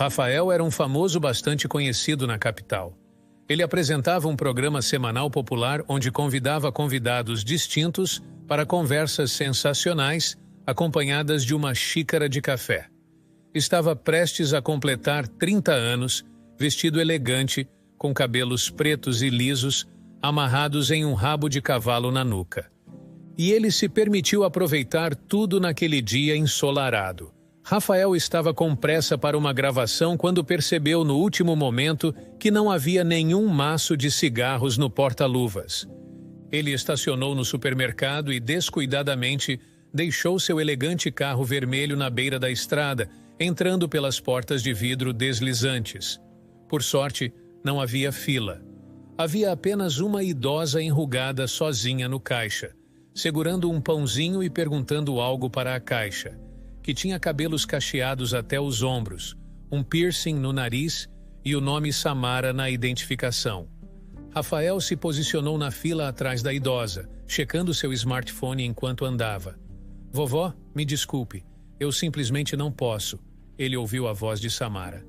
Rafael era um famoso bastante conhecido na capital. Ele apresentava um programa semanal popular onde convidava convidados distintos para conversas sensacionais, acompanhadas de uma xícara de café. Estava prestes a completar 30 anos, vestido elegante, com cabelos pretos e lisos, amarrados em um rabo de cavalo na nuca. E ele se permitiu aproveitar tudo naquele dia ensolarado. Rafael estava com pressa para uma gravação quando percebeu no último momento que não havia nenhum maço de cigarros no porta-luvas. Ele estacionou no supermercado e, descuidadamente, deixou seu elegante carro vermelho na beira da estrada, entrando pelas portas de vidro deslizantes. Por sorte, não havia fila. Havia apenas uma idosa enrugada sozinha no caixa, segurando um pãozinho e perguntando algo para a caixa, que tinha cabelos cacheados até os ombros, um piercing no nariz e o nome Samara na identificação. Rafael se posicionou na fila atrás da idosa, checando seu smartphone enquanto andava. "Vovó, me desculpe, eu simplesmente não posso", ele ouviu a voz de Samara.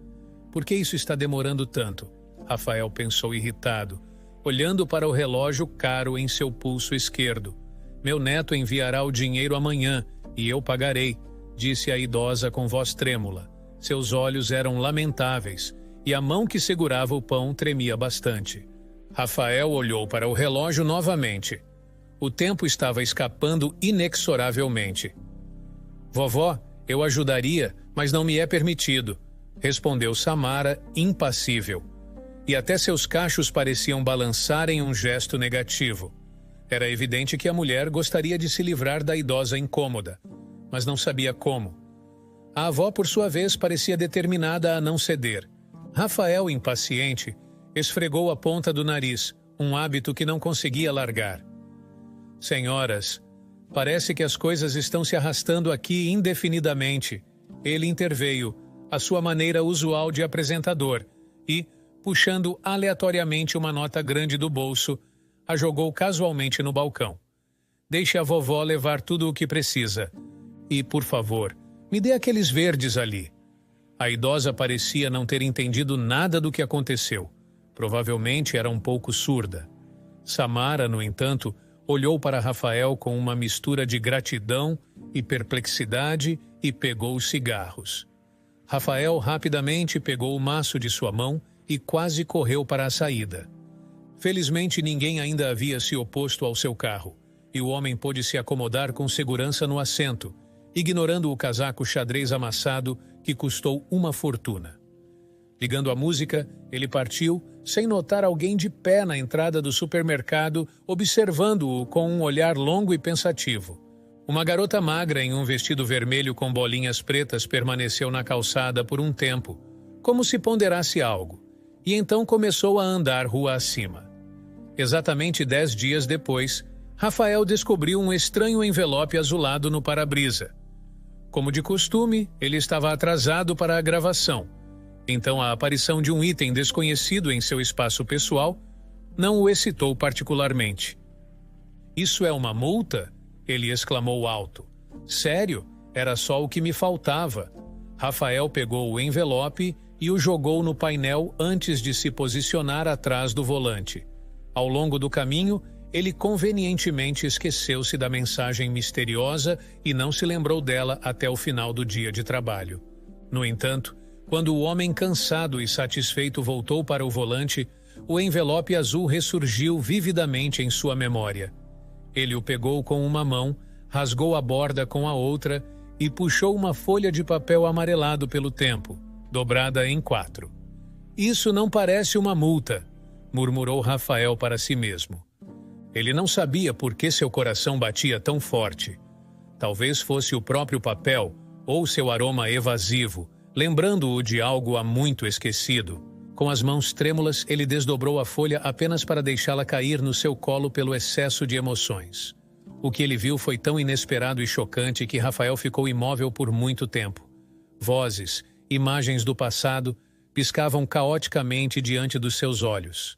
"Por que isso está demorando tanto?", Rafael pensou irritado, olhando para o relógio caro em seu pulso esquerdo. "Meu neto enviará o dinheiro amanhã e eu pagarei", disse a idosa com voz trêmula. Seus olhos eram lamentáveis e a mão que segurava o pão tremia bastante. Rafael olhou para o relógio novamente. O tempo estava escapando inexoravelmente. "Vovó, eu ajudaria, mas não me é permitido", respondeu Samara, impassível. E até seus cachos pareciam balançar em um gesto negativo. Era evidente que a mulher gostaria de se livrar da idosa incômoda, mas não sabia como. A avó, por sua vez, parecia determinada a não ceder. Rafael, impaciente, esfregou a ponta do nariz, um hábito que não conseguia largar. "Senhoras, parece que as coisas estão se arrastando aqui indefinidamente", ele interveio, à sua maneira usual de apresentador, e, puxando aleatoriamente uma nota grande do bolso, a jogou casualmente no balcão. "Deixe a vovó levar tudo o que precisa. E, por favor, me dê aqueles verdes ali." A idosa parecia não ter entendido nada do que aconteceu. Provavelmente era um pouco surda. Samara, no entanto, olhou para Rafael com uma mistura de gratidão e perplexidade e pegou os cigarros. Rafael rapidamente pegou o maço de sua mão e quase correu para a saída. Felizmente ninguém ainda havia se oposto ao seu carro, e o homem pôde se acomodar com segurança no assento, ignorando o casaco xadrez amassado que custou uma fortuna. Ligando a música, ele partiu, sem notar alguém de pé na entrada do supermercado, observando-o com um olhar longo e pensativo. Uma garota magra em um vestido vermelho com bolinhas pretas permaneceu na calçada por um tempo, como se ponderasse algo, e então começou a andar rua acima. Exatamente 10 dias depois, Rafael descobriu um estranho envelope azulado no para-brisa. Como de costume, ele estava atrasado para a gravação. Então a aparição de um item desconhecido em seu espaço pessoal não o excitou particularmente. "Isso é uma multa?", ele exclamou alto. "Sério? Era só o que me faltava." Rafael pegou o envelope e o jogou no painel antes de se posicionar atrás do volante. Ao longo do caminho, ele convenientemente esqueceu-se da mensagem misteriosa e não se lembrou dela até o final do dia de trabalho. No entanto, quando o homem cansado e satisfeito voltou para o volante, o envelope azul ressurgiu vividamente em sua memória. Ele o pegou com uma mão, rasgou a borda com a outra e puxou uma folha de papel amarelado pelo tempo, dobrada em 4. "Isso não parece uma multa", murmurou Rafael para si mesmo. Ele não sabia por que seu coração batia tão forte. Talvez fosse o próprio papel ou seu aroma evasivo, lembrando-o de algo há muito esquecido. Com as mãos trêmulas, ele desdobrou a folha apenas para deixá-la cair no seu colo pelo excesso de emoções. O que ele viu foi tão inesperado e chocante que Rafael ficou imóvel por muito tempo. Vozes, imagens do passado, piscavam caoticamente diante dos seus olhos.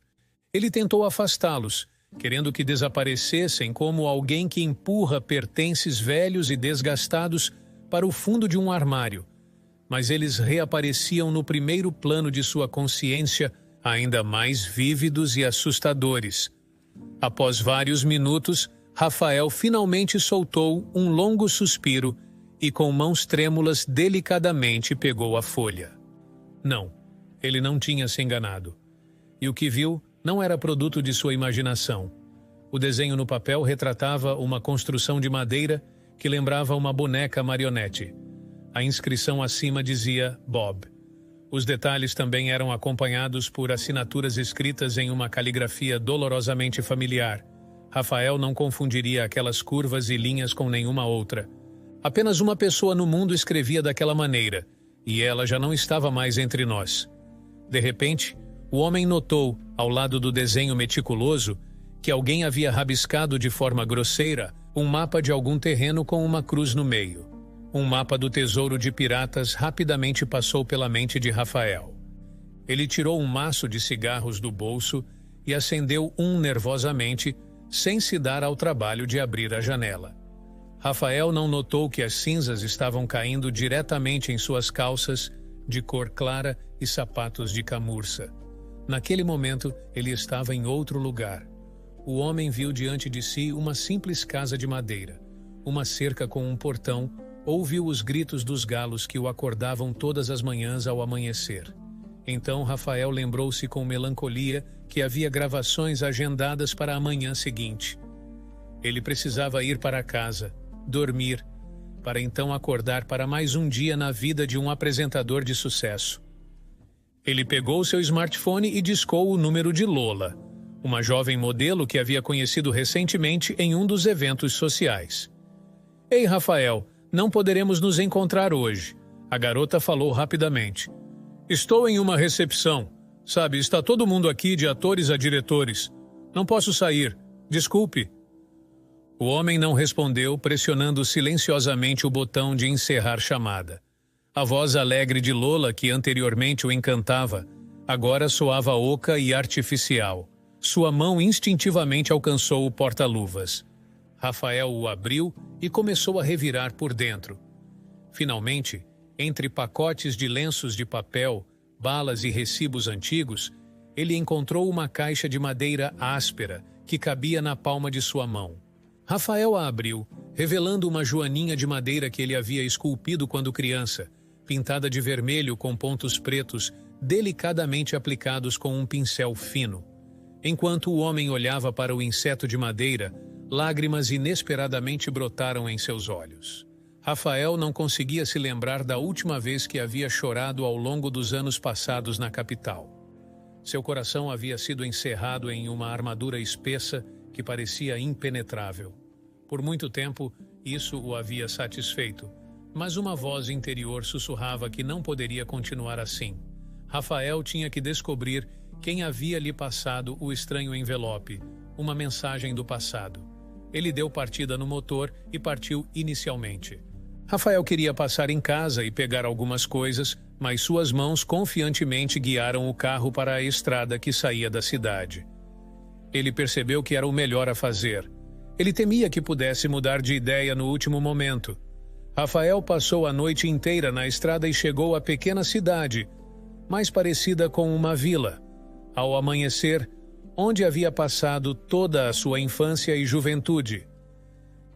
Ele tentou afastá-los, querendo que desaparecessem como alguém que empurra pertences velhos e desgastados para o fundo de um armário. mas eles reapareciam no primeiro plano de sua consciência, ainda mais vívidos e assustadores. Após vários minutos, Rafael finalmente soltou um longo suspiro e com mãos trêmulas delicadamente pegou a folha. Não, ele não tinha se enganado. E o que viu não era produto de sua imaginação. O desenho no papel retratava uma construção de madeira que lembrava uma boneca marionete. A inscrição acima dizia Bob. Os detalhes também eram acompanhados por assinaturas escritas em uma caligrafia dolorosamente familiar. Rafael não confundiria aquelas curvas e linhas com nenhuma outra. Apenas uma pessoa no mundo escrevia daquela maneira, e ela já não estava mais entre nós. De repente, o homem notou, ao lado do desenho meticuloso, que alguém havia rabiscado de forma grosseira um mapa de algum terreno com uma cruz no meio. Um mapa do tesouro de piratas rapidamente passou pela mente de Rafael. Ele tirou um maço de cigarros do bolso e acendeu um nervosamente, sem se dar ao trabalho de abrir a janela. Rafael não notou que as cinzas estavam caindo diretamente em suas calças, de cor clara e sapatos de camurça. Naquele momento, ele estava em outro lugar. O homem viu diante de si uma simples casa de madeira, uma cerca com um portão. Ouviu os gritos dos galos que o acordavam todas as manhãs ao amanhecer. Então Rafael lembrou-se com melancolia que havia gravações agendadas para a manhã seguinte. Ele precisava ir para casa, dormir, para então acordar para mais um dia na vida de um apresentador de sucesso. Ele pegou seu smartphone e discou o número de Lola, uma jovem modelo que havia conhecido recentemente em um dos eventos sociais. Ei, Rafael, não poderemos nos encontrar hoje, a garota falou rapidamente. Estou em uma recepção. Sabe, está todo mundo aqui de atores a diretores. Não posso sair. Desculpe. O homem não respondeu, pressionando silenciosamente o botão de encerrar chamada. A voz alegre de Lola, que anteriormente o encantava, agora soava oca e artificial. Sua mão instintivamente alcançou o porta-luvas. Rafael o abriu e começou a revirar por dentro. Finalmente, entre pacotes de lenços de papel, balas e recibos antigos, ele encontrou uma caixa de madeira áspera que cabia na palma de sua mão. Rafael a abriu, revelando uma joaninha de madeira que ele havia esculpido quando criança, pintada de vermelho com pontos pretos, delicadamente aplicados com um pincel fino. Enquanto o homem olhava para o inseto de madeira, lágrimas inesperadamente brotaram em seus olhos. Rafael não conseguia se lembrar da última vez que havia chorado ao longo dos anos passados na capital. Seu coração havia sido encerrado em uma armadura espessa que parecia impenetrável. Por muito tempo, isso o havia satisfeito, mas uma voz interior sussurrava que não poderia continuar assim. Rafael tinha que descobrir quem havia lhe passado o estranho envelope, uma mensagem do passado. Ele deu partida no motor e partiu inicialmente. Rafael queria passar em casa e pegar algumas coisas, mas suas mãos confiantemente guiaram o carro para a estrada que saía da cidade. Ele percebeu que era o melhor a fazer. Ele temia que pudesse mudar de ideia no último momento. Rafael passou a noite inteira na estrada e chegou à pequena cidade, mais parecida com uma vila. Ao amanhecer, onde havia passado toda a sua infância e juventude.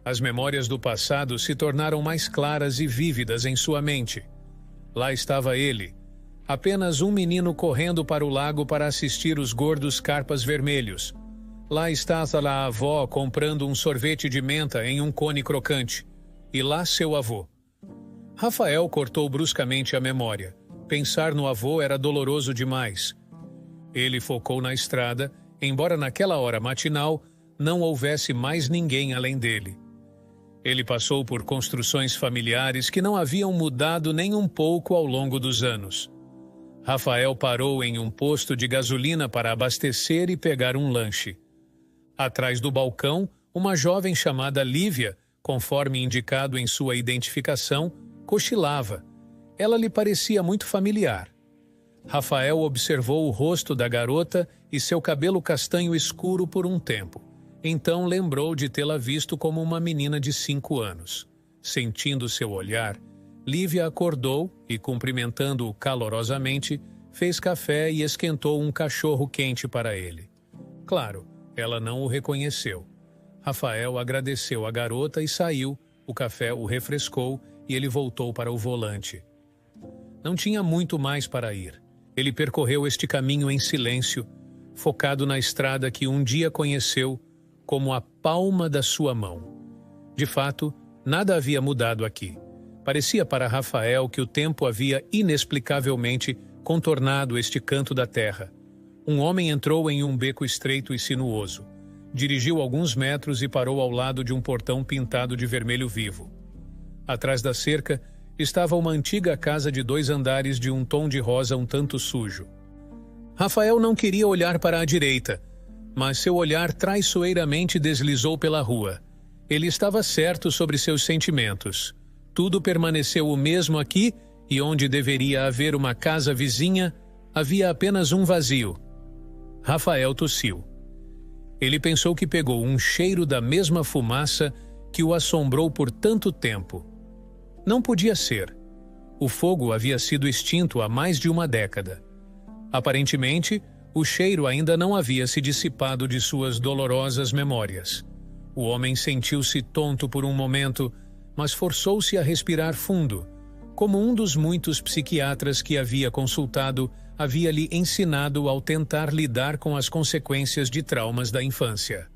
As memórias do passado se tornaram mais claras e vívidas em sua mente. Lá estava ele, apenas um menino correndo para o lago para assistir os gordos carpas vermelhos. Lá estava a avó comprando um sorvete de menta em um cone crocante. E lá seu avô. Rafael cortou bruscamente a memória. Pensar no avô era doloroso demais. Ele focou na estrada, embora naquela hora matinal não houvesse mais ninguém além dele. Ele passou por construções familiares que não haviam mudado nem um pouco ao longo dos anos. Rafael parou em um posto de gasolina para abastecer e pegar um lanche. Atrás do balcão, uma jovem chamada Lívia, conforme indicado em sua identificação, cochilava. Ela lhe parecia muito familiar. Rafael observou o rosto da garota e seu cabelo castanho escuro por um tempo. Então lembrou de tê-la visto como uma menina de 5 anos. Sentindo seu olhar, Lívia acordou e, cumprimentando-o calorosamente, fez café e esquentou um cachorro quente para ele. Claro, ela não o reconheceu. Rafael agradeceu a garota e saiu, o café o refrescou e ele voltou para o volante. Não tinha muito mais para ir. Ele percorreu este caminho em silêncio, focado na estrada que um dia conheceu como a palma da sua mão. De fato, nada havia mudado aqui. Parecia para Rafael que o tempo havia inexplicavelmente contornado este canto da terra. Um homem entrou em um beco estreito e sinuoso. Dirigiu alguns metros e parou ao lado de um portão pintado de vermelho vivo. Atrás da cerca estava uma antiga casa de 2 andares de um tom de rosa um tanto sujo. Rafael não queria olhar para a direita, mas seu olhar traiçoeiramente deslizou pela rua. Ele estava certo sobre seus sentimentos. Tudo permaneceu o mesmo aqui e onde deveria haver uma casa vizinha, havia apenas um vazio. Rafael tossiu. Ele pensou que pegou um cheiro da mesma fumaça que o assombrou por tanto tempo. Não podia ser. O fogo havia sido extinto há mais de uma década. Aparentemente, o cheiro ainda não havia se dissipado de suas dolorosas memórias. O homem sentiu-se tonto por um momento, mas forçou-se a respirar fundo, como um dos muitos psiquiatras que havia consultado havia lhe ensinado ao tentar lidar com as consequências de traumas da infância.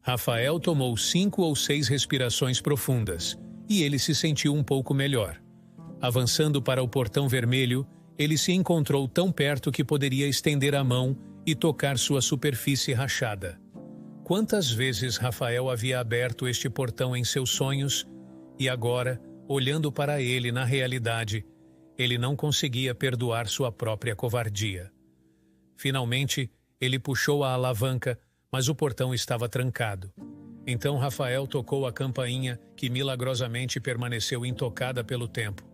Rafael tomou 5 ou 6 respirações profundas, e ele se sentiu um pouco melhor. Avançando para o portão vermelho, ele se encontrou tão perto que poderia estender a mão e tocar sua superfície rachada. Quantas vezes Rafael havia aberto este portão em seus sonhos, e agora, olhando para ele na realidade, ele não conseguia perdoar sua própria covardia. Finalmente, ele puxou a alavanca, mas o portão estava trancado. Então Rafael tocou a campainha, que milagrosamente permaneceu intocada pelo tempo.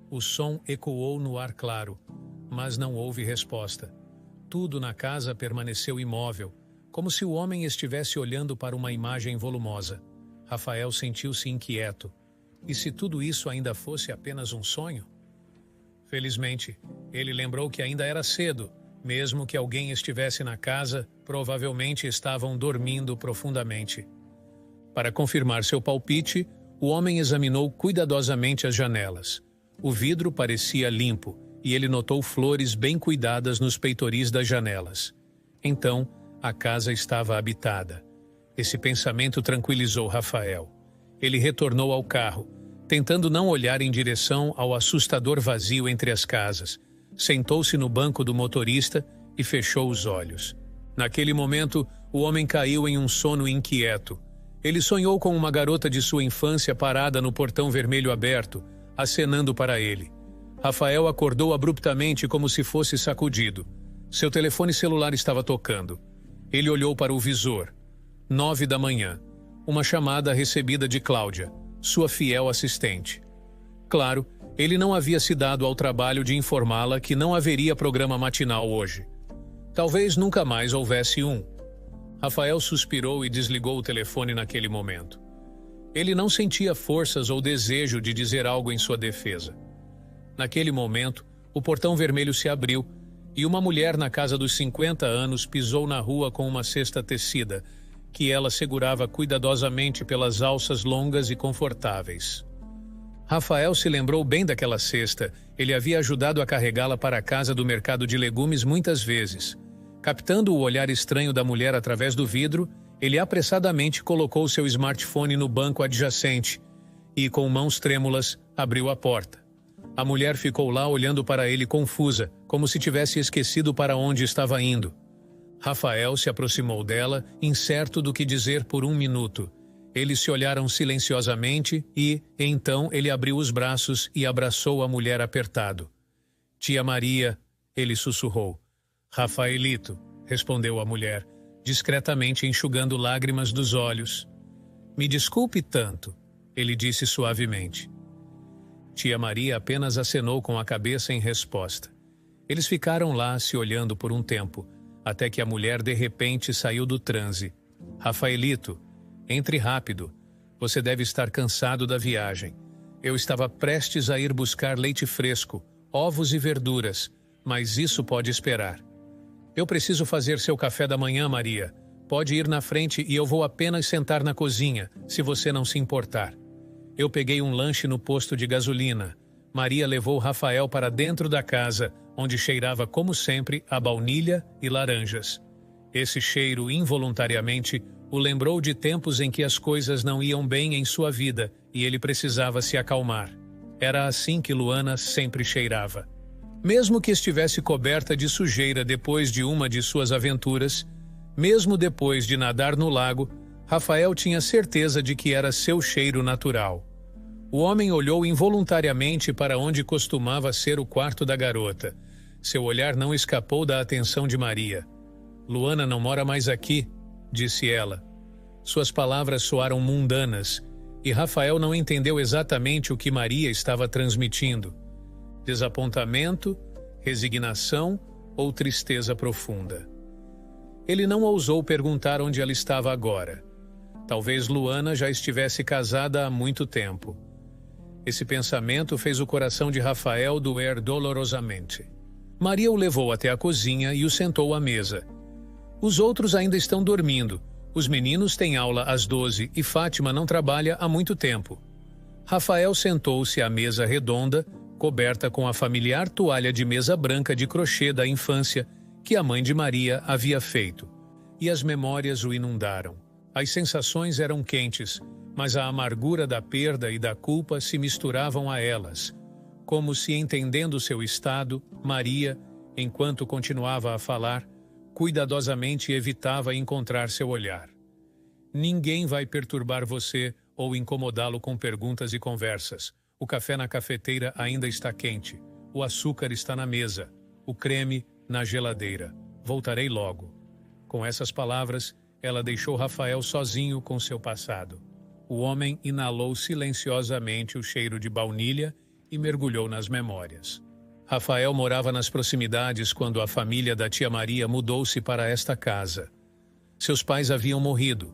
O som ecoou no ar claro, mas não houve resposta. Tudo na casa permaneceu imóvel, como se o homem estivesse olhando para uma imagem volumosa. Rafael sentiu-se inquieto. E se tudo isso ainda fosse apenas um sonho? Felizmente, ele lembrou que ainda era cedo. Mesmo que alguém estivesse na casa, provavelmente estavam dormindo profundamente. Para confirmar seu palpite, o homem examinou cuidadosamente as janelas. O vidro parecia limpo, e ele notou flores bem cuidadas nos peitoris das janelas. Então, a casa estava habitada. Esse pensamento tranquilizou Rafael. Ele retornou ao carro, tentando não olhar em direção ao assustador vazio entre as casas. Sentou-se no banco do motorista e fechou os olhos. Naquele momento, o homem caiu em um sono inquieto. Ele sonhou com uma garota de sua infância parada no portão vermelho aberto, acenando para ele. Rafael acordou abruptamente como se fosse sacudido. Seu telefone celular estava tocando. Ele olhou para o visor. 9 da manhã. Uma chamada recebida de Cláudia, sua fiel assistente. Claro, ele não havia se dado ao trabalho de informá-la que não haveria programa matinal hoje. Talvez nunca mais houvesse um. Rafael suspirou e desligou o telefone naquele momento. Ele não sentia forças ou desejo de dizer algo em sua defesa. Naquele momento, o portão vermelho se abriu e uma mulher na casa dos 50 anos pisou na rua com uma cesta tecida, que ela segurava cuidadosamente pelas alças longas e confortáveis. Rafael se lembrou bem daquela cesta. Ele havia ajudado a carregá-la para a casa do mercado de legumes muitas vezes. Captando o olhar estranho da mulher através do vidro, ele apressadamente colocou seu smartphone no banco adjacente e, com mãos trêmulas, abriu a porta. A mulher ficou lá olhando para ele confusa, como se tivesse esquecido para onde estava indo. Rafael se aproximou dela, incerto do que dizer por um minuto. Eles se olharam silenciosamente e, então, ele abriu os braços e abraçou a mulher apertado. Tia Maria, ele sussurrou. Rafaelito, respondeu a mulher, discretamente enxugando lágrimas dos olhos. Me desculpe tanto, ele disse suavemente. Tia Maria apenas acenou com a cabeça em resposta. Eles ficaram lá se olhando por um tempo, até que a mulher de repente saiu do transe. Rafaelito, entre rápido. Você deve estar cansado da viagem. Eu estava prestes a ir buscar leite fresco, ovos e verduras, mas isso pode esperar. Eu preciso fazer seu café da manhã, Maria. Pode ir na frente e eu vou apenas sentar na cozinha, se você não se importar. Eu peguei um lanche no posto de gasolina. Maria levou Rafael para dentro da casa, onde cheirava, como sempre, a baunilha e laranjas. Esse cheiro, involuntariamente, o lembrou de tempos em que as coisas não iam bem em sua vida e ele precisava se acalmar. Era assim que Luana sempre cheirava. Mesmo que estivesse coberta de sujeira depois de uma de suas aventuras, mesmo depois de nadar no lago, Rafael tinha certeza de que era seu cheiro natural. O homem olhou involuntariamente para onde costumava ser o quarto da garota. Seu olhar não escapou da atenção de Maria. "Luana não mora mais aqui", disse ela. Suas palavras soaram mundanas, e Rafael não entendeu exatamente o que Maria estava transmitindo. Desapontamento, resignação ou tristeza profunda. Ele não ousou perguntar onde ela estava agora. Talvez Luana já estivesse casada há muito tempo. Esse pensamento fez o coração de Rafael doer dolorosamente. Maria o levou até a cozinha e o sentou à mesa. Os outros ainda estão dormindo. Os meninos têm aula às 12 e Fátima não trabalha há muito tempo. Rafael sentou-se à mesa redonda, coberta com a familiar toalha de mesa branca de crochê da infância que a mãe de Maria havia feito. E as memórias o inundaram. As sensações eram quentes, mas a amargura da perda e da culpa se misturavam a elas. Como se, entendendo seu estado, Maria, enquanto continuava a falar, cuidadosamente evitava encontrar seu olhar. "Ninguém vai perturbar você ou incomodá-lo com perguntas e conversas. O café na cafeteira ainda está quente. O açúcar está na mesa. O creme na geladeira. Voltarei logo." Com essas palavras, ela deixou Rafael sozinho com seu passado. O homem inalou silenciosamente o cheiro de baunilha e mergulhou nas memórias. Rafael morava nas proximidades quando a família da tia Maria mudou-se para esta casa. Seus pais haviam morrido,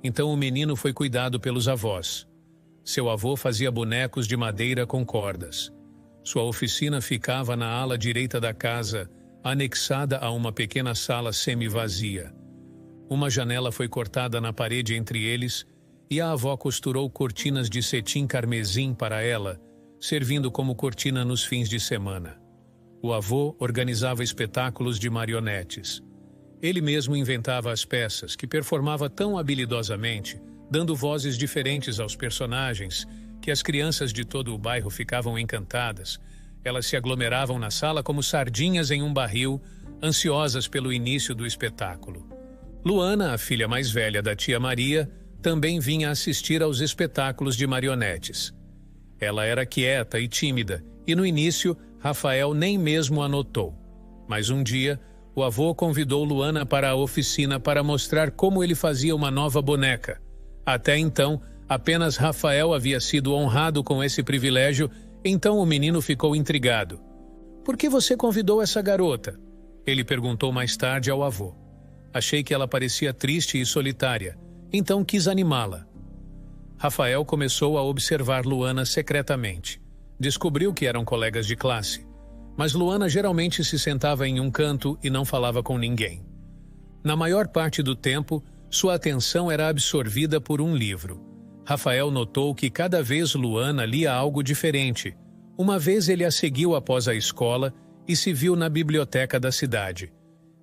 então o menino foi cuidado pelos avós. Seu avô fazia bonecos de madeira com cordas. Sua oficina ficava na ala direita da casa, anexada a uma pequena sala semi-vazia. Uma janela foi cortada na parede entre eles e a avó costurou cortinas de cetim carmesim para ela, servindo como cortina nos fins de semana. O avô organizava espetáculos de marionetes. Ele mesmo inventava as peças, que performava tão habilidosamente, dando vozes diferentes aos personagens, que as crianças de todo o bairro ficavam encantadas. Elas se aglomeravam na sala como sardinhas em um barril, ansiosas pelo início do espetáculo. Luana, a filha mais velha da tia Maria, também vinha assistir aos espetáculos de marionetes. Ela era quieta e tímida, e no início, Rafael nem mesmo a notou. Mas um dia, o avô convidou Luana para a oficina para mostrar como ele fazia uma nova boneca. Até então, apenas Rafael havia sido honrado com esse privilégio, então o menino ficou intrigado. "Por que você convidou essa garota?" ele perguntou mais tarde ao avô. "Achei que ela parecia triste e solitária, então quis animá-la." Rafael começou a observar Luana secretamente. Descobriu que eram colegas de classe, mas Luana geralmente se sentava em um canto e não falava com ninguém. Na maior parte do tempo, sua atenção era absorvida por um livro. Rafael notou que cada vez Luana lia algo diferente. Uma vez ele a seguiu após a escola e se viu na biblioteca da cidade.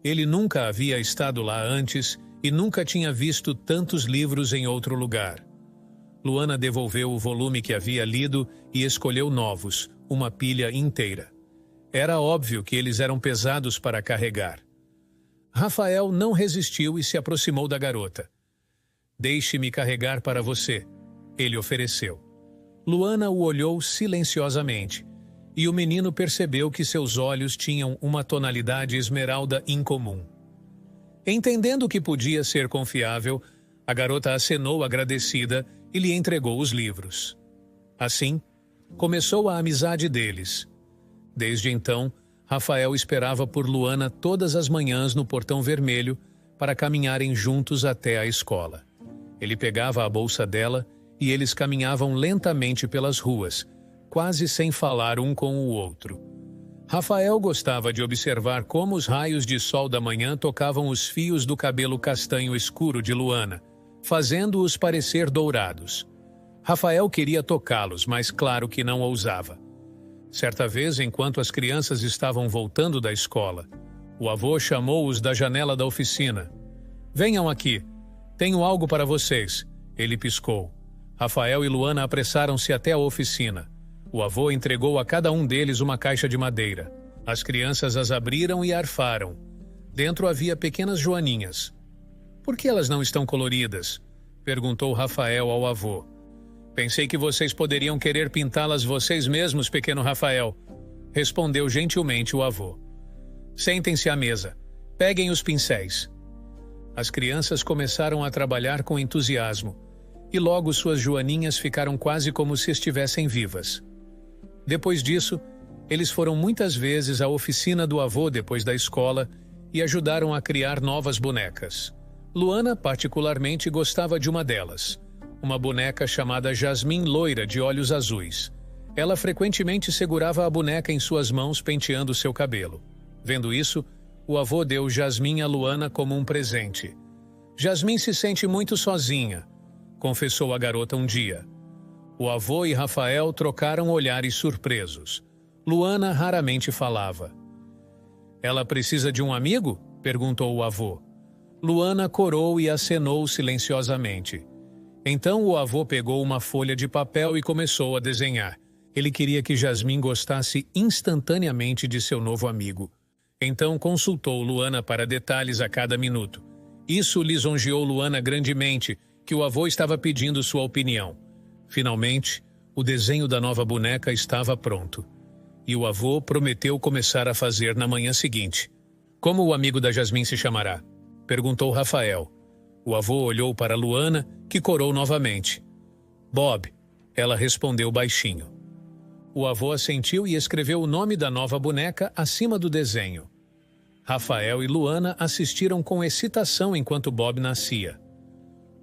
Ele nunca havia estado lá antes e nunca tinha visto tantos livros em outro lugar. Luana devolveu o volume que havia lido e escolheu novos, uma pilha inteira. Era óbvio que eles eram pesados para carregar. Rafael não resistiu e se aproximou da garota. "Deixe-me carregar para você", ele ofereceu. Luana o olhou silenciosamente, e o menino percebeu que seus olhos tinham uma tonalidade esmeralda incomum. Entendendo que podia ser confiável, a garota acenou agradecida e lhe entregou os livros. Assim, começou a amizade deles. Desde então, Rafael esperava por Luana todas as manhãs no Portão Vermelho para caminharem juntos até a escola. Ele pegava a bolsa dela e eles caminhavam lentamente pelas ruas, quase sem falar um com o outro. Rafael gostava de observar como os raios de sol da manhã tocavam os fios do cabelo castanho escuro de Luana, fazendo-os parecer dourados. Rafael queria tocá-los, mas claro que não ousava. Certa vez, enquanto as crianças estavam voltando da escola, o avô chamou-os da janela da oficina. "Venham aqui. Tenho algo para vocês." Ele piscou. Rafael e Luana apressaram-se até a oficina. O avô entregou a cada um deles uma caixa de madeira. As crianças as abriram e arfaram. Dentro havia pequenas joaninhas. "Por que elas não estão coloridas?" perguntou Rafael ao avô. "Pensei que vocês poderiam querer pintá-las vocês mesmos, pequeno Rafael", respondeu gentilmente o avô. "Sentem-se à mesa. Peguem os pincéis." As crianças começaram a trabalhar com entusiasmo, e logo suas joaninhas ficaram quase como se estivessem vivas. Depois disso, eles foram muitas vezes à oficina do avô depois da escola e ajudaram a criar novas bonecas. Luana, particularmente, gostava de uma delas, uma boneca chamada Jasmim loira de olhos azuis. Ela frequentemente segurava a boneca em suas mãos penteando seu cabelo. Vendo isso, o avô deu Jasmim a Luana como um presente. "Jasmim se sente muito sozinha", confessou a garota um dia. O avô e Rafael trocaram olhares surpresos. Luana raramente falava. "Ela precisa de um amigo?" perguntou o avô. Luana corou e acenou silenciosamente. Então o avô pegou uma folha de papel e começou a desenhar. Ele queria que Jasmim gostasse instantaneamente de seu novo amigo. Então consultou Luana para detalhes a cada minuto. Isso lisonjeou Luana grandemente, que o avô estava pedindo sua opinião. Finalmente, o desenho da nova boneca estava pronto. E o avô prometeu começar a fazer na manhã seguinte. "Como o amigo da Jasmim se chamará?" perguntou Rafael. O avô olhou para Luana, que corou novamente. "Bob", ela respondeu baixinho. O avô assentiu e escreveu o nome da nova boneca acima do desenho. Rafael e Luana assistiram com excitação enquanto Bob nascia.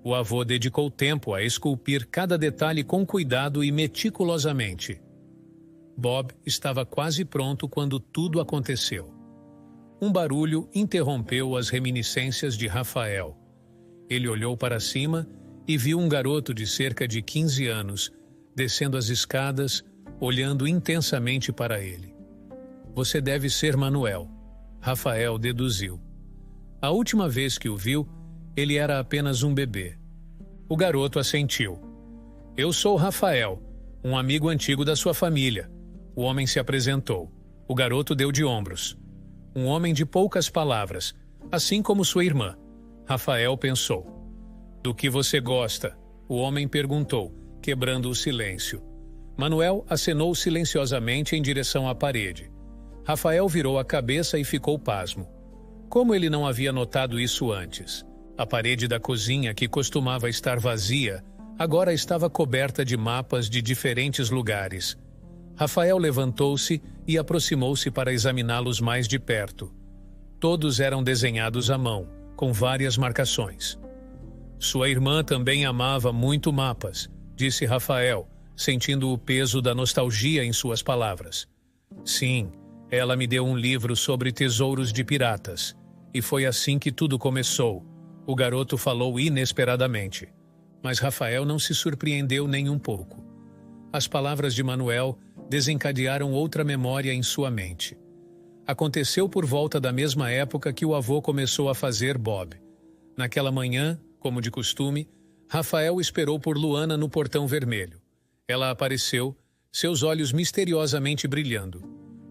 O avô dedicou tempo a esculpir cada detalhe com cuidado e meticulosamente. Bob estava quase pronto quando tudo aconteceu. Um barulho interrompeu as reminiscências de Rafael. Ele olhou para cima e viu um garoto de cerca de 15 anos, descendo as escadas, olhando intensamente para ele. "Você deve ser Manuel", Rafael deduziu. A última vez que o viu, ele era apenas um bebê. O garoto assentiu. "Eu sou Rafael, um amigo antigo da sua família." O homem se apresentou. O garoto deu de ombros. "Um homem de poucas palavras, assim como sua irmã." Rafael pensou. "Do que você gosta?" o homem perguntou, quebrando o silêncio. Manuel acenou silenciosamente em direção à parede. Rafael virou a cabeça e ficou pasmo. Como ele não havia notado isso antes? A parede da cozinha, que costumava estar vazia, agora estava coberta de mapas de diferentes lugares. Rafael levantou-se e aproximou-se para examiná-los mais de perto. Todos eram desenhados à mão, com várias marcações. "Sua irmã também amava muito mapas", disse Rafael, sentindo o peso da nostalgia em suas palavras. "Sim, ela me deu um livro sobre tesouros de piratas. E foi assim que tudo começou", o garoto falou inesperadamente. Mas Rafael não se surpreendeu nem um pouco. As palavras de Manuel desencadearam outra memória em sua mente. Aconteceu por volta da mesma época que o avô começou a fazer Bob. Naquela manhã, como de costume, Rafael esperou por Luana no portão vermelho. Ela apareceu, seus olhos misteriosamente brilhando.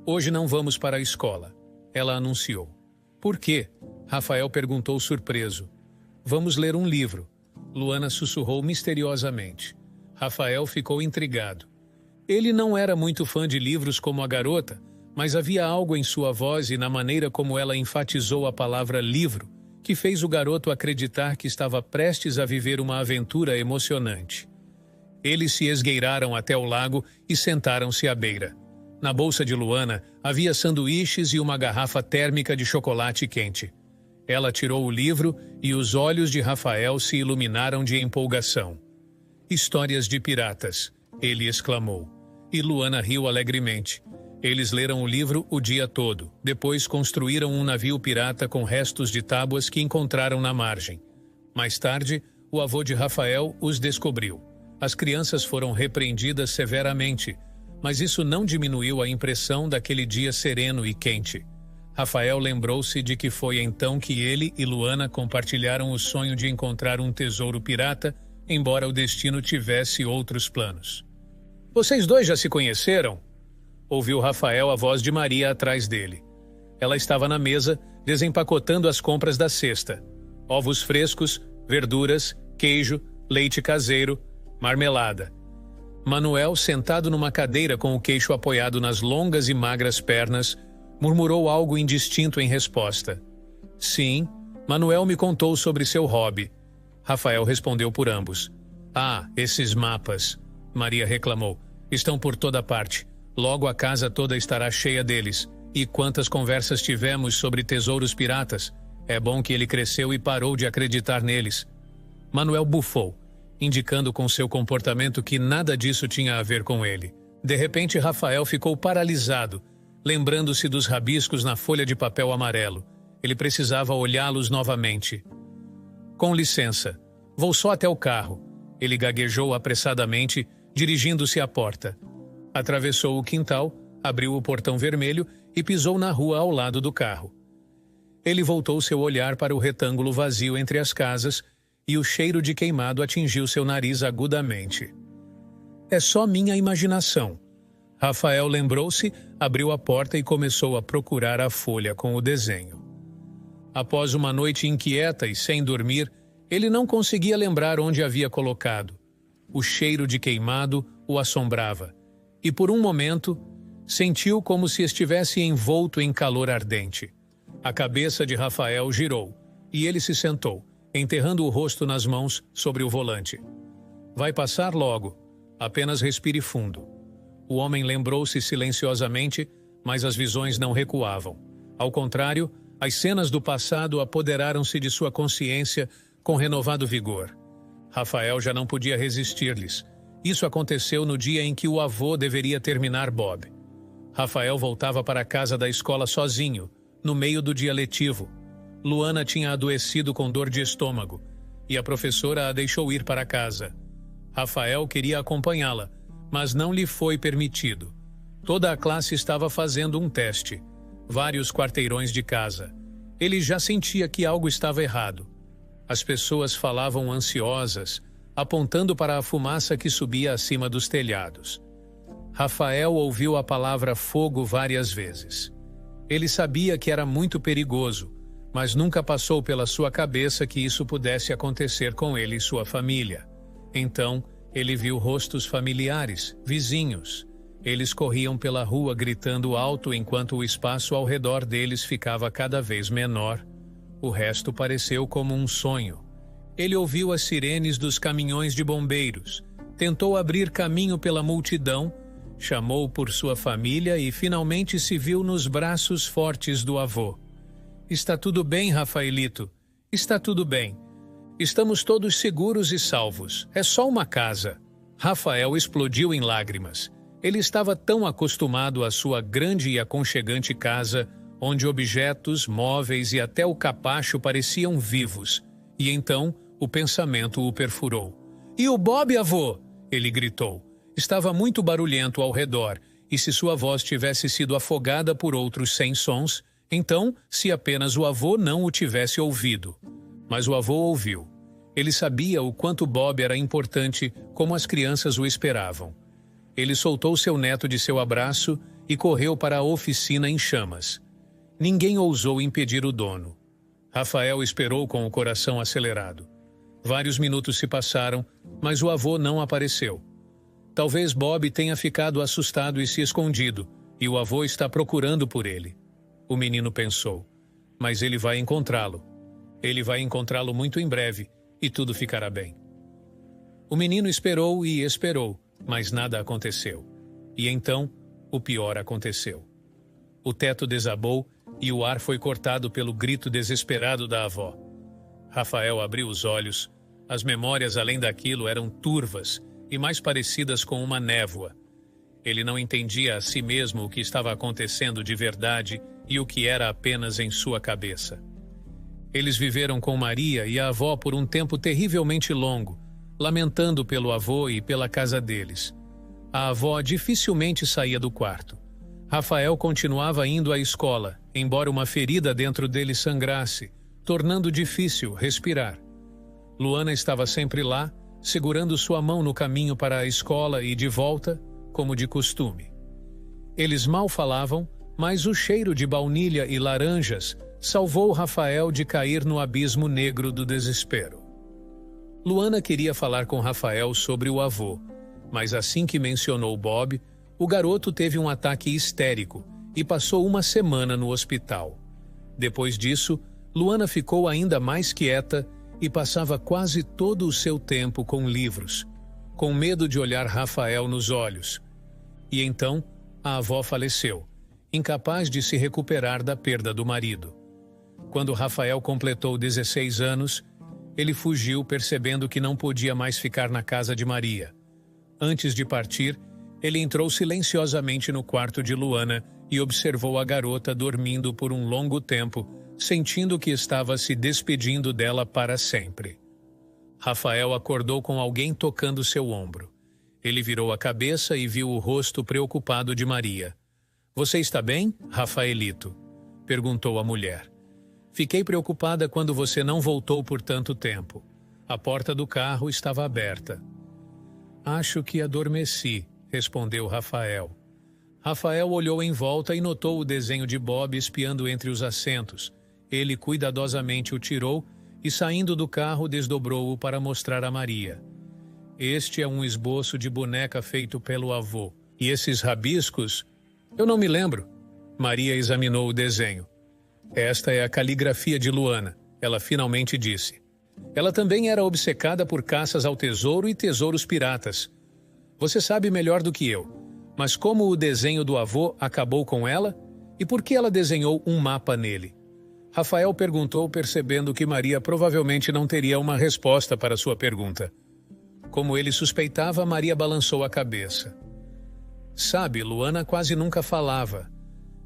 "Hoje não vamos para a escola", ela anunciou. "Por quê?" Rafael perguntou surpreso. "Vamos ler um livro", Luana sussurrou misteriosamente. Rafael ficou intrigado. Ele não era muito fã de livros como a garota, mas havia algo em sua voz e na maneira como ela enfatizou a palavra livro, que fez o garoto acreditar que estava prestes a viver uma aventura emocionante. Eles se esgueiraram até o lago e sentaram-se à beira. Na bolsa de Luana havia sanduíches e uma garrafa térmica de chocolate quente. Ela tirou o livro e os olhos de Rafael se iluminaram de empolgação. Histórias de piratas, ele exclamou. E Luana riu alegremente. Eles leram o livro o dia todo. Depois construíram um navio pirata com restos de tábuas que encontraram na margem. Mais tarde, o avô de Rafael os descobriu. As crianças foram repreendidas severamente, mas isso não diminuiu a impressão daquele dia sereno e quente. Rafael lembrou-se de que foi então que ele e Luana compartilharam o sonho de encontrar um tesouro pirata, embora o destino tivesse outros planos. Vocês dois já se conheceram? Ouviu Rafael a voz de Maria atrás dele. Ela estava na mesa, desempacotando as compras da cesta. Ovos frescos, verduras, queijo, leite caseiro, marmelada. Manuel, sentado numa cadeira com o queixo apoiado nas longas e magras pernas, murmurou algo indistinto em resposta. Sim, Manuel me contou sobre seu hobby. Rafael respondeu por ambos. Ah, esses mapas, Maria reclamou. Estão por toda parte. Logo a casa toda estará cheia deles. E quantas conversas tivemos sobre tesouros piratas. É bom que ele cresceu e parou de acreditar neles. Manuel bufou, indicando com seu comportamento que nada disso tinha a ver com ele. De repente, Rafael ficou paralisado, lembrando-se dos rabiscos na folha de papel amarelo. Ele precisava olhá-los novamente. Com licença, vou só até o carro. Ele gaguejou apressadamente, dirigindo-se à porta. Atravessou o quintal, abriu o portão vermelho e pisou na rua ao lado do carro. Ele voltou seu olhar para o retângulo vazio entre as casas e o cheiro de queimado atingiu seu nariz agudamente. É só minha imaginação. Rafael lembrou-se, abriu a porta e começou a procurar a folha com o desenho. Após uma noite inquieta e sem dormir, ele não conseguia lembrar onde havia colocado. O cheiro de queimado o assombrava. E por um momento, sentiu como se estivesse envolto em calor ardente. A cabeça de Rafael girou, e ele se sentou, enterrando o rosto nas mãos sobre o volante. Vai passar logo. Apenas respire fundo. O homem lembrou-se silenciosamente, mas as visões não recuavam. Ao contrário, as cenas do passado apoderaram-se de sua consciência com renovado vigor. Rafael já não podia resistir-lhes. Isso aconteceu no dia em que o avô deveria terminar Bob. Rafael voltava para a casa da escola sozinho, no meio do dia letivo. Luana tinha adoecido com dor de estômago, e a professora a deixou ir para casa. Rafael queria acompanhá-la, mas não lhe foi permitido. Toda a classe estava fazendo um teste, vários quarteirões de casa. Ele já sentia que algo estava errado. As pessoas falavam ansiosas, apontando para a fumaça que subia acima dos telhados. Rafael ouviu a palavra fogo várias vezes. Ele sabia que era muito perigoso, mas nunca passou pela sua cabeça que isso pudesse acontecer com ele e sua família. Então, ele viu rostos familiares, vizinhos. Eles corriam pela rua gritando alto enquanto o espaço ao redor deles ficava cada vez menor. O resto pareceu como um sonho. Ele ouviu as sirenes dos caminhões de bombeiros, tentou abrir caminho pela multidão, chamou por sua família e finalmente se viu nos braços fortes do avô. Está tudo bem, Rafaelito. Está tudo bem. Estamos todos seguros e salvos. É só uma casa. Rafael explodiu em lágrimas. Ele estava tão acostumado à sua grande e aconchegante casa, onde objetos, móveis e até o capacho pareciam vivos. E então, o pensamento o perfurou. E o Bob, avô? Ele gritou. Estava muito barulhento ao redor, e se sua voz tivesse sido afogada por outros sem sons, então, se apenas o avô não o tivesse ouvido. Mas o avô ouviu. Ele sabia o quanto Bob era importante, como as crianças o esperavam. Ele soltou seu neto de seu abraço e correu para a oficina em chamas. Ninguém ousou impedir o dono. Rafael esperou com o coração acelerado. Vários minutos se passaram, mas o avô não apareceu. Talvez Bob tenha ficado assustado e se escondido, e o avô está procurando por ele. O menino pensou. Mas ele vai encontrá-lo. Ele vai encontrá-lo muito em breve, e tudo ficará bem. O menino esperou e esperou, mas nada aconteceu. E então, o pior aconteceu. O teto desabou e o ar foi cortado pelo grito desesperado da avó. Rafael abriu os olhos, As memórias, além daquilo, eram turvas e mais parecidas com uma névoa. Ele não entendia a si mesmo o que estava acontecendo de verdade e o que era apenas em sua cabeça. Eles viveram com Maria e a avó por um tempo terrivelmente longo, lamentando pelo avô e pela casa deles. A avó dificilmente saía do quarto. Rafael continuava indo à escola, embora uma ferida dentro dele sangrasse, tornando difícil respirar. Luana estava sempre lá, segurando sua mão no caminho para a escola e de volta, como de costume. Eles mal falavam, mas o cheiro de baunilha e laranjas salvou Rafael de cair no abismo negro do desespero. Luana queria falar com Rafael sobre o avô, mas assim que mencionou Bob, o garoto teve um ataque histérico e passou uma semana no hospital. Depois disso, Luana ficou ainda mais quieta e passava quase todo o seu tempo com livros, com medo de olhar Rafael nos olhos. E então, a avó faleceu, incapaz de se recuperar da perda do marido. Quando Rafael completou 16 anos, ele fugiu percebendo que não podia mais ficar na casa de Maria. Antes de partir, ele entrou silenciosamente no quarto de Luana e observou a garota dormindo por um longo tempo, sentindo que estava se despedindo dela para sempre. Rafael acordou com alguém tocando seu ombro. Ele virou a cabeça e viu o rosto preocupado de Maria. — Você está bem, Rafaelito? Perguntou a mulher. — Fiquei preocupada quando você não voltou por tanto tempo. A porta do carro estava aberta. — Acho que adormeci, respondeu Rafael. Rafael olhou em volta e notou o desenho de Bob espiando entre os assentos. Ele cuidadosamente o tirou e, saindo do carro, desdobrou-o para mostrar a Maria. Este é um esboço de boneca feito pelo avô. E esses rabiscos? Eu não me lembro. Maria examinou o desenho. Esta é a caligrafia de Luana, ela finalmente disse. Ela também era obcecada por caças ao tesouro e tesouros piratas. Você sabe melhor do que eu, mas como o desenho do avô acabou com ela? E por que ela desenhou um mapa nele? Rafael perguntou, percebendo que Maria provavelmente não teria uma resposta para sua pergunta. Como ele suspeitava, Maria balançou a cabeça. Sabe, Luana quase nunca falava.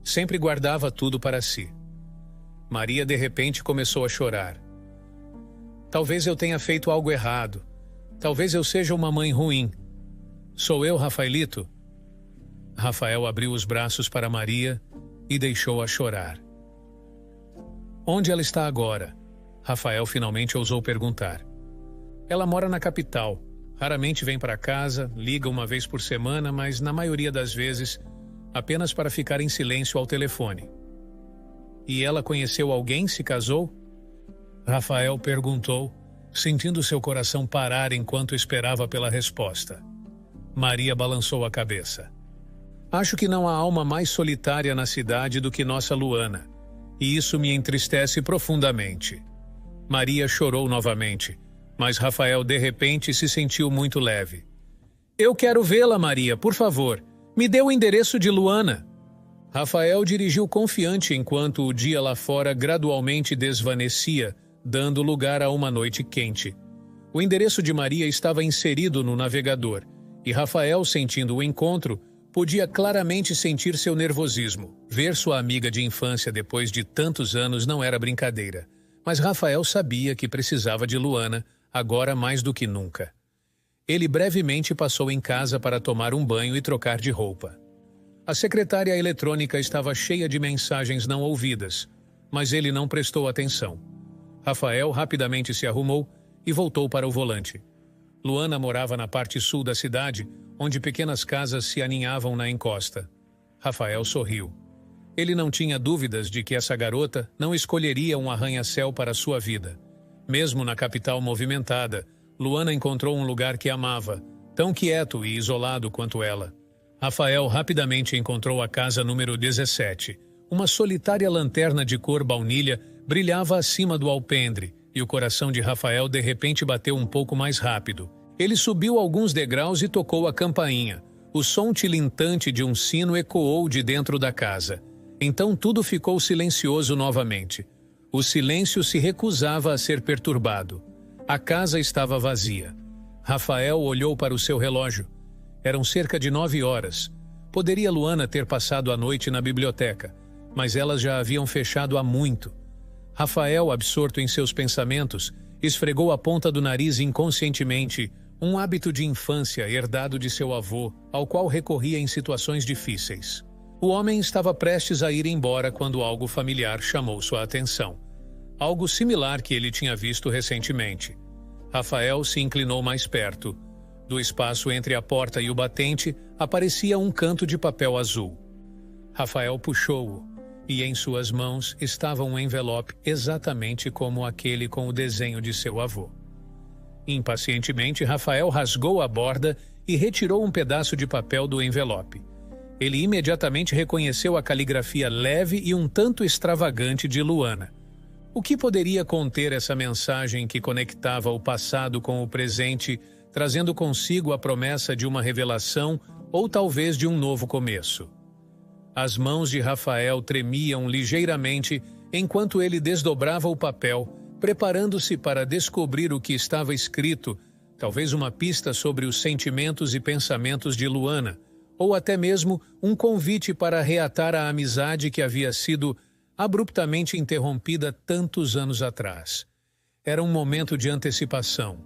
Sempre guardava tudo para si. Maria, de repente, começou a chorar. Talvez eu tenha feito algo errado. Talvez eu seja uma mãe ruim. Sou eu, Rafaelito? Rafael abriu os braços para Maria e deixou-a chorar. Onde ela está agora? Rafael finalmente ousou perguntar. Ela mora na capital. Raramente vem para casa, liga uma vez por semana, mas na maioria das vezes apenas para ficar em silêncio ao telefone. E ela conheceu alguém, se casou? Rafael perguntou, sentindo seu coração parar enquanto esperava pela resposta. Maria balançou a cabeça. Acho que não há alma mais solitária na cidade do que nossa Luana, e isso me entristece profundamente. Maria chorou novamente, mas Rafael de repente se sentiu muito leve. Eu quero vê-la, Maria, por favor. Me dê o endereço de Luana. Rafael dirigiu confiante enquanto o dia lá fora gradualmente desvanecia, dando lugar a uma noite quente. O endereço de Maria estava inserido no navegador, e Rafael, sentindo o encontro, podia claramente sentir seu nervosismo. Ver sua amiga de infância depois de tantos anos não era brincadeira, mas Rafael sabia que precisava de Luana, agora mais do que nunca. Ele brevemente passou em casa para tomar um banho e trocar de roupa. A secretária eletrônica estava cheia de mensagens não ouvidas, mas ele não prestou atenção. Rafael rapidamente se arrumou e voltou para o volante. Luana morava na parte sul da cidade, onde pequenas casas se aninhavam na encosta. Rafael sorriu. Ele não tinha dúvidas de que essa garota não escolheria um arranha-céu para sua vida. Mesmo na capital movimentada, Luana encontrou um lugar que amava, tão quieto e isolado quanto ela. Rafael rapidamente encontrou a casa número 17. Uma solitária lanterna de cor baunilha brilhava acima do alpendre, e o coração de Rafael de repente bateu um pouco mais rápido. Ele subiu alguns degraus e tocou a campainha. O som tilintante de um sino ecoou de dentro da casa. Então tudo ficou silencioso novamente. O silêncio se recusava a ser perturbado. A casa estava vazia. Rafael olhou para o seu relógio. Eram cerca de 9 horas. Poderia Luana ter passado a noite na biblioteca, mas elas já haviam fechado há muito. Rafael, absorto em seus pensamentos, esfregou a ponta do nariz inconscientemente, um hábito de infância herdado de seu avô, ao qual recorria em situações difíceis. O homem estava prestes a ir embora quando algo familiar chamou sua atenção. Algo similar que ele tinha visto recentemente. Rafael se inclinou mais perto. Do espaço entre a porta e o batente, aparecia um canto de papel azul. Rafael puxou-o, e em suas mãos estava um envelope exatamente como aquele com o desenho de seu avô. Impacientemente, Rafael rasgou a borda e retirou um pedaço de papel do envelope. Ele imediatamente reconheceu a caligrafia leve e um tanto extravagante de Luana. O que poderia conter essa mensagem que conectava o passado com o presente, trazendo consigo a promessa de uma revelação ou talvez de um novo começo? As mãos de Rafael tremiam ligeiramente enquanto ele desdobrava o papel, preparando-se para descobrir o que estava escrito, talvez uma pista sobre os sentimentos e pensamentos de Luana, ou até mesmo um convite para reatar a amizade que havia sido abruptamente interrompida tantos anos atrás. Era um momento de antecipação,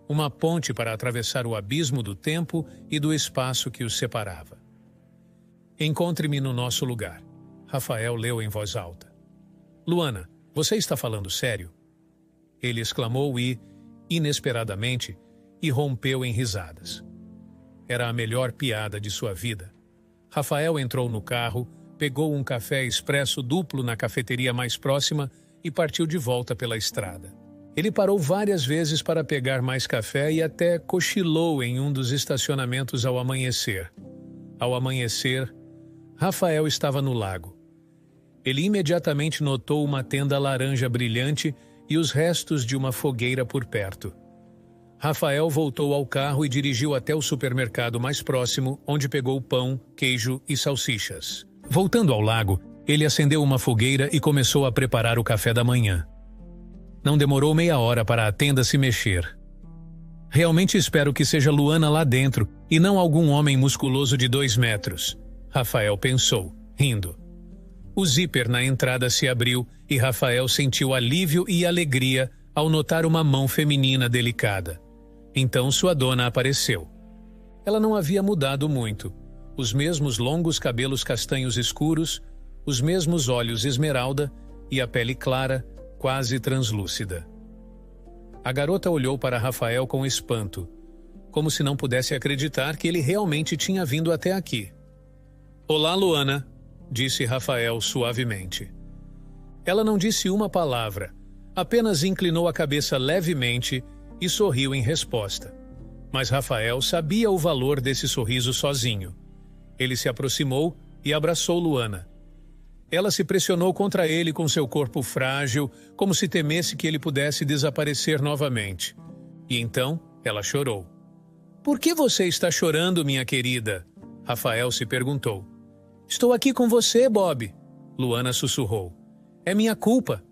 uma ponte para atravessar o abismo do tempo e do espaço que os separava. Encontre-me no nosso lugar. Rafael leu em voz alta. Luana, você está falando sério? Ele exclamou e, inesperadamente, irrompeu em risadas. Era a melhor piada de sua vida. Rafael entrou no carro, pegou um café expresso duplo na cafeteria mais próxima e partiu de volta pela estrada. Ele parou várias vezes para pegar mais café e até cochilou em um dos estacionamentos ao amanhecer. Ao amanhecer, Rafael estava no lago. Ele imediatamente notou uma tenda laranja brilhante e os restos de uma fogueira por perto. Rafael voltou ao carro e dirigiu até o supermercado mais próximo, onde pegou pão, queijo e salsichas. Voltando ao lago, ele acendeu uma fogueira e começou a preparar o café da manhã. Não demorou meia hora para a tenda se mexer. Realmente espero que seja Luana lá dentro e não algum homem musculoso de 2 metros, Rafael pensou, rindo. O zíper na entrada se abriu e Rafael sentiu alívio e alegria ao notar uma mão feminina delicada. Então sua dona apareceu. Ela não havia mudado muito. Os mesmos longos cabelos castanhos escuros, os mesmos olhos esmeralda e a pele clara, quase translúcida. A garota olhou para Rafael com espanto, como se não pudesse acreditar que ele realmente tinha vindo até aqui. Olá, Luana, disse Rafael suavemente. Ela não disse uma palavra, apenas inclinou a cabeça levemente e sorriu em resposta. Mas Rafael sabia o valor desse sorriso sozinho. Ele se aproximou e abraçou Luana. Ela se pressionou contra ele com seu corpo frágil, como se temesse que ele pudesse desaparecer novamente. E então ela chorou. Por que você está chorando, minha querida? Rafael se perguntou. Estou aqui com você, Bob, Luana sussurrou. É minha culpa.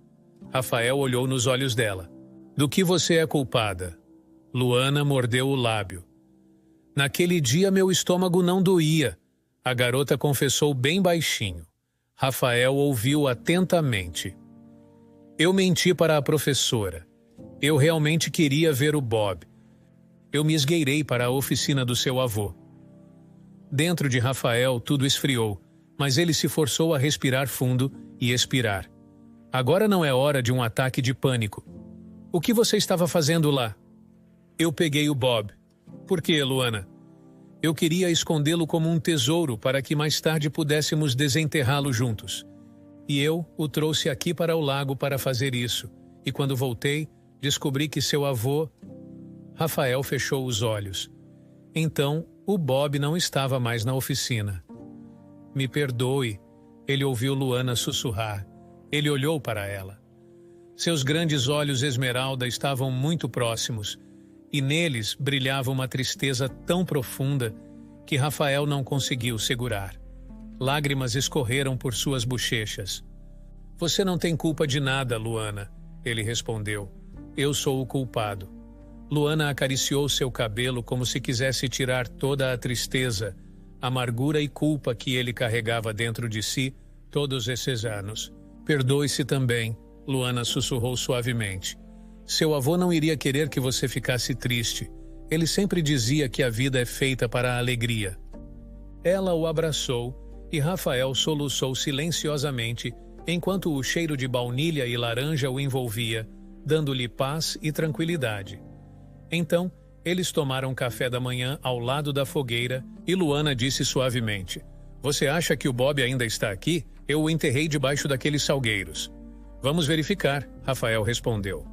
Rafael olhou nos olhos dela. Do que você é culpada? Luana mordeu o lábio. Naquele dia meu estômago não doía, a garota confessou bem baixinho. Rafael ouviu atentamente. Eu menti para a professora. Eu realmente queria ver o Bob. Eu me esgueirei para a oficina do seu avô. Dentro de Rafael tudo esfriou, mas ele se forçou a respirar fundo e expirar. Agora não é hora de um ataque de pânico. O que você estava fazendo lá? Eu peguei o Bob. Por quê, Luana? Eu queria escondê-lo como um tesouro para que mais tarde pudéssemos desenterrá-lo juntos. E eu o trouxe aqui para o lago para fazer isso. E quando voltei, descobri que seu avô... Rafael fechou os olhos. Então, o Bob não estava mais na oficina. Me perdoe, ele ouviu Luana sussurrar. Ele olhou para ela. Seus grandes olhos esmeralda estavam muito próximos, e neles brilhava uma tristeza tão profunda que Rafael não conseguiu segurar. Lágrimas escorreram por suas bochechas. Você não tem culpa de nada, Luana, ele respondeu. Eu sou o culpado. Luana acariciou seu cabelo como se quisesse tirar toda a tristeza, amargura e culpa que ele carregava dentro de si todos esses anos. Perdoe-se também, Luana sussurrou suavemente. Seu avô não iria querer que você ficasse triste. Ele sempre dizia que a vida é feita para a alegria. Ela o abraçou e Rafael soluçou silenciosamente enquanto o cheiro de baunilha e laranja o envolvia, dando-lhe paz e tranquilidade. Então, eles tomaram café da manhã ao lado da fogueira e Luana disse suavemente: Você acha que o Bob ainda está aqui? Eu o enterrei debaixo daqueles salgueiros. Vamos verificar, Rafael respondeu.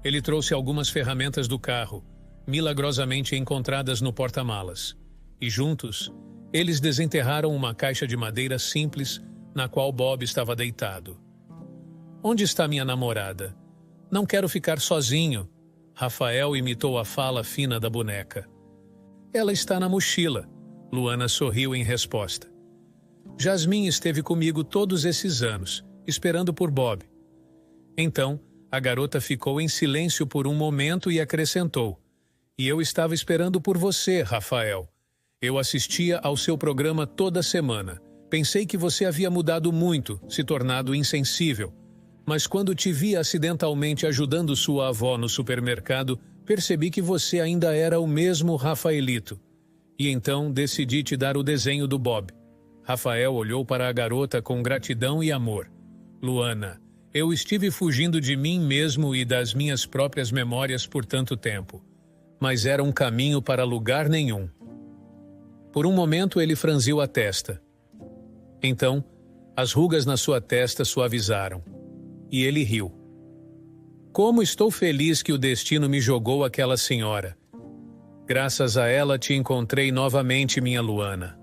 Ele trouxe algumas ferramentas do carro, milagrosamente encontradas no porta-malas. E juntos, eles desenterraram uma caixa de madeira simples na qual Bob estava deitado. Onde está minha namorada? Não quero ficar sozinho. Rafael imitou a fala fina da boneca. Ela está na mochila. Luana sorriu em resposta. Jasmine esteve comigo todos esses anos, esperando por Bob. Então, a garota ficou em silêncio por um momento e acrescentou: E eu estava esperando por você, Rafael. Eu assistia ao seu programa toda semana. Pensei que você havia mudado muito, se tornado insensível. Mas quando te vi acidentalmente ajudando sua avó no supermercado, percebi que você ainda era o mesmo Rafaelito. E então decidi te dar o desenho do Bob. Rafael olhou para a garota com gratidão e amor. Luana, eu estive fugindo de mim mesmo e das minhas próprias memórias por tanto tempo. Mas era um caminho para lugar nenhum. Por um momento ele franziu a testa. Então, as rugas na sua testa suavizaram. E ele riu. Como estou feliz que o destino me jogou aquela senhora. Graças a ela te encontrei novamente, minha Luana.